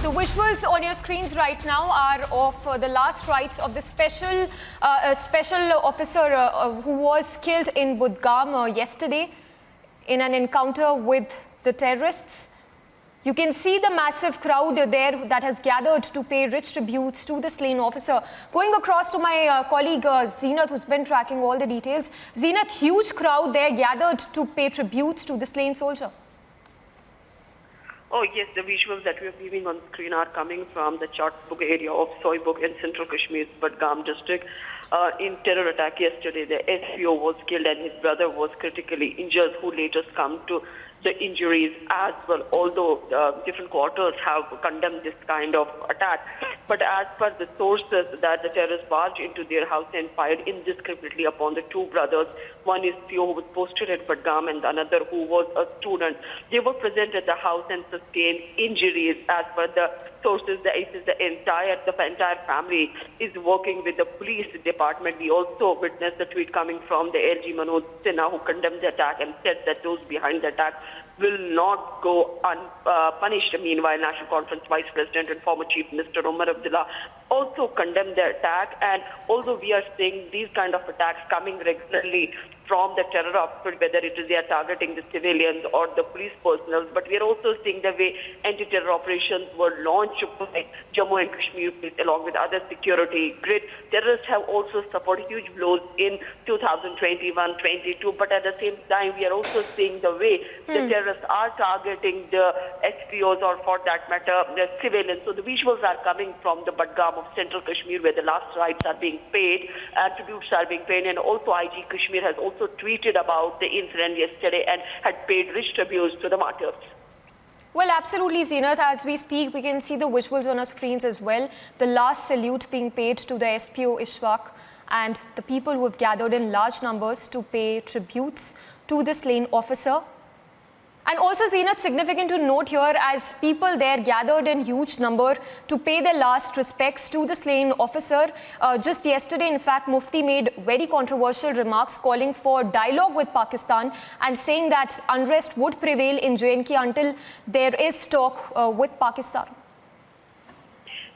The visuals on your screens right now are of the last rites of the special officer who was killed in Budgam yesterday in an encounter with the terrorists. You can see the massive crowd there that has gathered to pay rich tributes to the slain officer. Going across to my colleague Zeenat, who's been tracking all the details. Zeenat, huge crowd there gathered to pay tributes to the slain soldier. Oh yes, the visuals that we are viewing on screen are coming from the Chatbug area of Soibug in central Kashmir's Budgam district. In terror attack yesterday, the SPO was killed and his brother was critically injured, who later succumbed to the injuries as well, although different quarters have condemned this kind of attack. But as per the sources, that the terrorists barged into their house and fired indiscriminately upon the two brothers. One is SPO, who was posted at Budgam, and another who was a student. They were present at the house and sustained injuries. As per the sources, the entire family is working with the police department. We also witnessed the tweet coming from the LG Manoj Sinha, who condemned the attack and said that those behind the attack will not go unpunished. Meanwhile, National Conference Vice President and former Chief Minister Umar Abdullah also condemned the attack. And although we are seeing these kind of attacks coming regularly from the terror outfit, whether it is they are targeting the civilians or the police personnel, but we are also seeing the way anti-terror operations were launched by Jammu and Kashmir police along with other security grid. Terrorists have also suffered huge blows in 2021-22, but at the same time, we are also seeing the way the terrorists are targeting the SPOs, or for that matter, the civilians. So the visuals are coming from the Budgam of central Kashmir, where the last rites are being paid, tributes are being paid, and also IG Kashmir has also tweeted about the incident yesterday and had paid rich tributes to the martyrs. Well, absolutely, Zeenat. As we speak, we can see the visuals on our screens as well. The last salute being paid to the SPO Ishfaq and the people who have gathered in large numbers to pay tributes to the slain officer. And also, Zeenat, significant to note here, as people there gathered in huge number to pay their last respects to the slain officer. Just yesterday, in fact, Mufti made very controversial remarks calling for dialogue with Pakistan and saying that unrest would prevail in J&K until there is talk with Pakistan.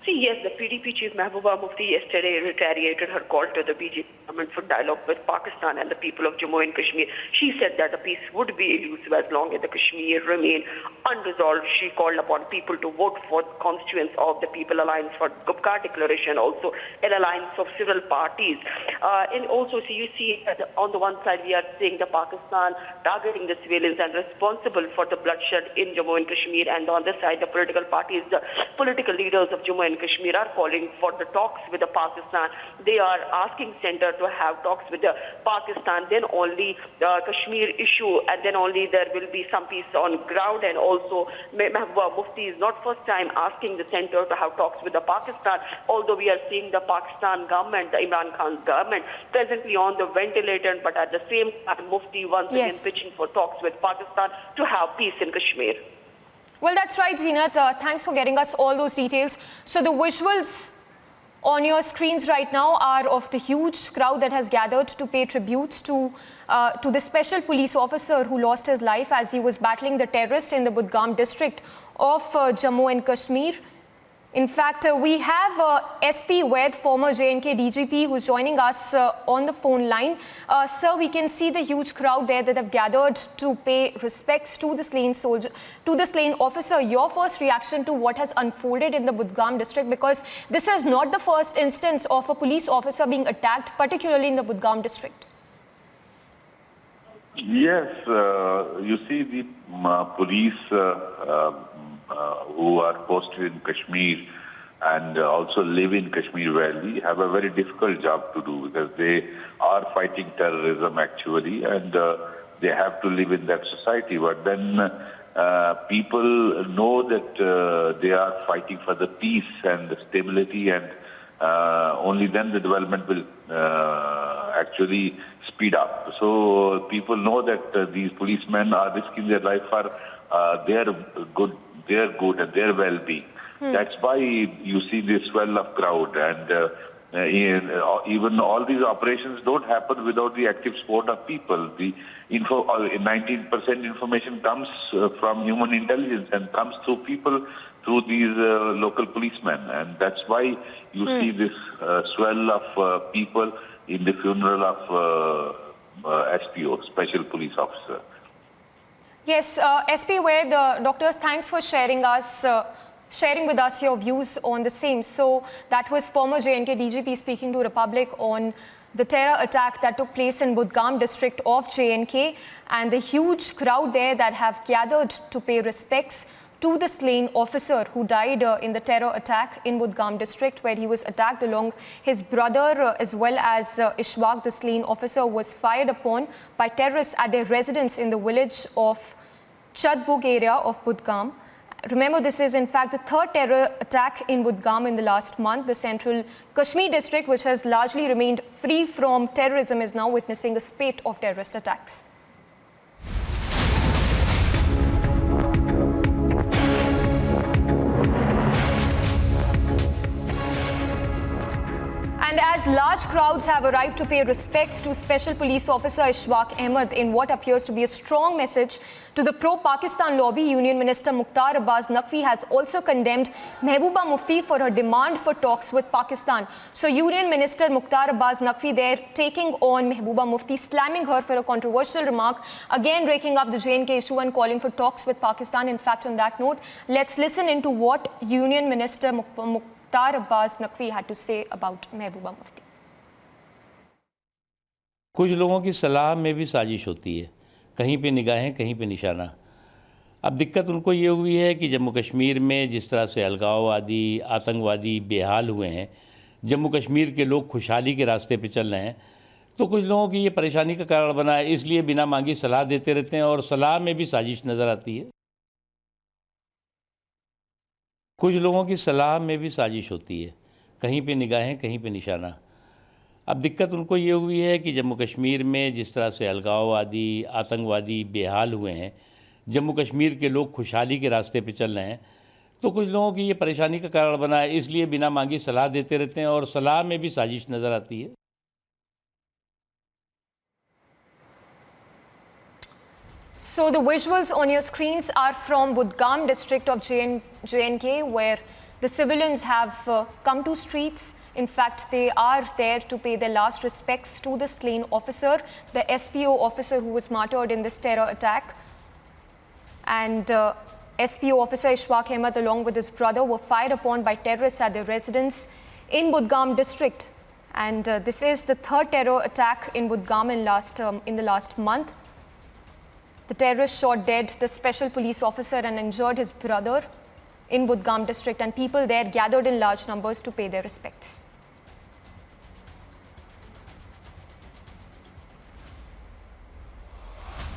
See, yes, the PDP chief Mehbooba Mufti yesterday retaliated her call to the BJP government for dialogue with Pakistan and the people of Jammu and Kashmir. She said that the peace would be elusive as long as the Kashmir remain unresolved. She called upon people to vote for the constituents of the People Alliance for Gupka Declaration, also an alliance of several parties. And also, you see that on the one side, we are seeing the Pakistan targeting the civilians and responsible for the bloodshed in Jammu and Kashmir. And on the other side, the political parties, the political leaders of Jammu and Kashmir are calling for the talks with the Pakistan. They are asking center to have talks with the Pakistan, then only the Kashmir issue, and then only there will be some peace on ground. And also, Mehbooba Mufti is not first time asking the center to have talks with the Pakistan, although we are seeing the Pakistan government, the Imran Khan's government, presently on the ventilator, but at the same time, Mufti once again pitching for talks with Pakistan to have peace in Kashmir. Well, that's right, Zeenat. Thanks for getting us all those details. So the visuals on your screens right now are of the huge crowd that has gathered to pay tributes to the special police officer who lost his life as he was battling the terrorist in the Budgam district of Jammu and Kashmir. In fact, we have SP Ved, former J&K DGP, who's joining us on the phone line. Sir, we can see the huge crowd there that have gathered to pay respects to the slain soldier, to the slain officer. Your first reaction to what has unfolded in the Budgam district, because this is not the first instance of a police officer being attacked, particularly in the Budgam district. Yes, you see the police who are posted in Kashmir and also live in Kashmir Valley have a very difficult job to do, because they are fighting terrorism actually, and they have to live in that society. But then people know that they are fighting for the peace and the stability, and only then the development will actually speed up. So people know that these policemen are risking their life for their good and their well-being. That's why you see this swell of crowd, and even all these operations don't happen without the active support of people. The 19% information comes from human intelligence and comes through people through these local policemen. And that's why you see this swell of people in the funeral of SPO, Special Police Officer. Yes, SP, where the doctors, thanks for sharing with us your views on the same. So that was former J&K DGP speaking to Republic on the terror attack that took place in Budgam district of J&K and the huge crowd there that have gathered to pay respects to the slain officer who died in the terror attack in Budgam district, where he was attacked along his brother as well as Ishfaq. The slain officer was fired upon by terrorists at their residence in the village of Chatbug area of Budgam. Remember, this is in fact the third terror attack in Budgam in the last month. The central Kashmir district, which has largely remained free from terrorism, is now witnessing a spate of terrorist attacks. And as large crowds have arrived to pay respects to Special Police Officer Ishfaq Ahmed in what appears to be a strong message to the pro-Pakistan lobby, Union Minister Mukhtar Abbas Naqvi has also condemned Mehbooba Mufti for her demand for talks with Pakistan. So Union Minister Mukhtar Abbas Naqvi there taking on Mehbooba Mufti, slamming her for a controversial remark, again raking up the J&K issue and calling for talks with Pakistan. In fact, on that note, let's listen into what Union Minister Mukhtar Abbas Naqvi had to say about Mehbooba Mufti. कुछ लोगों की सलाह में भी साजिश होती है, कहीं पे निगाहें कहीं पे निशाना। अब दिक्कत उनको ये हुई है कि जम्मू कश्मीर में जिस तरह से अलगाववादी आतंकवादी बेहाल हुए हैं, जम्मू कश्मीर के लोग खुशहाली के रास्ते पे चल रहे हैं, तो कुछ लोगों की ये परेशानी का कारण बना है। इसलिए बिना मांगी सलाह देते रहते हैं और सलाह में भी साजिश नज़र आती है। कुछ लोगों की सलाह में भी साजिश होती है, कहीं पे निगाहें कहीं पे निशाना। अब दिक्कत उनको ये हुई है कि जम्मू कश्मीर में जिस तरह से अलगाववादी आतंकवादी बेहाल हुए हैं, जम्मू कश्मीर के लोग खुशहाली के रास्ते पे चल रहे हैं, तो कुछ लोगों की ये परेशानी का कारण बना है। इसलिए बिना मांगी सलाह देते रहते हैं और सलाह में भी साजिश नज़र आती है। So the visuals on your screens are from Budgam district of J&K, where the civilians have come to streets. In fact, they are there to pay their last respects to the slain officer, the SPO officer who was martyred in this terror attack. And SPO officer Ishfaq Ahmed along with his brother were fired upon by terrorists at their residence in Budgam district. And this is the third terror attack in Budgam in the last month. The terrorist shot dead the special police officer and injured his brother in Budgam district, and people there gathered in large numbers to pay their respects.